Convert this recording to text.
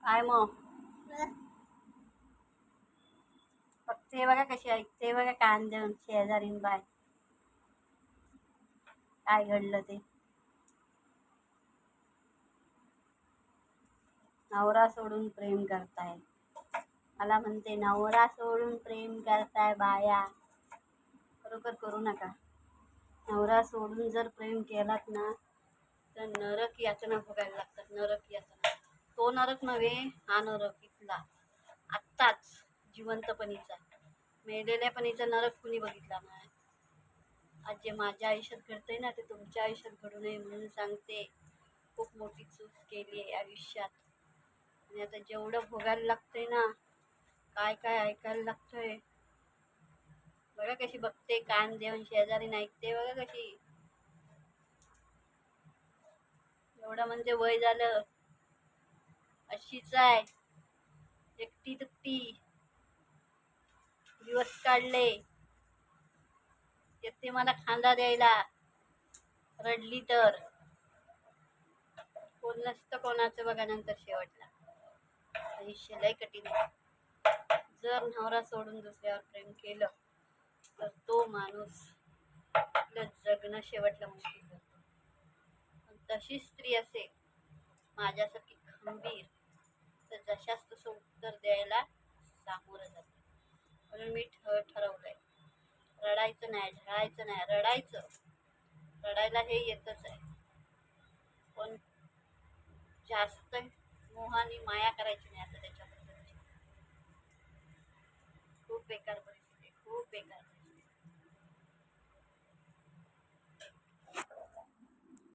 काय मग ते बघा कशी ऐकते बघा कान देऊन शेजारीन बाय काय घडलं ते. नवरा सोडून प्रेम करताय, मला म्हणते नवरा सोडून प्रेम करताय बाया. बरोबर करू नका. नवरा सोडून जर प्रेम केलात ना तर नरक यातना भोगायला लागतात. नरक यातना, तो नरक नव्हे, हा नरक इथला आत्ताच जिवंतपणीचा. मेलेल्यापणीचा नरक कुणी बघितला नाही. आज जे माझ्या आयुष्यात घडतंय ना ते तुमच्या आयुष्यात घडू नये म्हणून सांगते. खूप मोठी चूक केली आहे आयुष्यात आणि आता जेवढं भोगायला लागतंय ना, काय काय ऐकायला लागतंय. बघा कशी बघते कान देऊन शेजारी ऐकते बघा कशी. एवढं म्हणजे वय झालं अशीच आहे. एकटी दुकटी दिवस काढले, येते मला खांदा द्यायला. रडली तर कोण नसतं कोणाचं बघा नंतर शेवटला. आयुष्य लय कठीण आहे. जर नवरा सोडून दुसऱ्यावर प्रेम केलं तर तो माणूस आपलं जगणं शेवटला मुश्किल करतो. पण तशी स्त्री असेल माझ्यासारखी खंबीर तर जशास तसं उत्तर द्यायला सामोरं जाते. म्हणून मी ठरवलंय, रडायचं नाही, ढळायचं नाही, रडायचं. रडायला हे येतच आहे, पण जास्त मोहाने माया करायची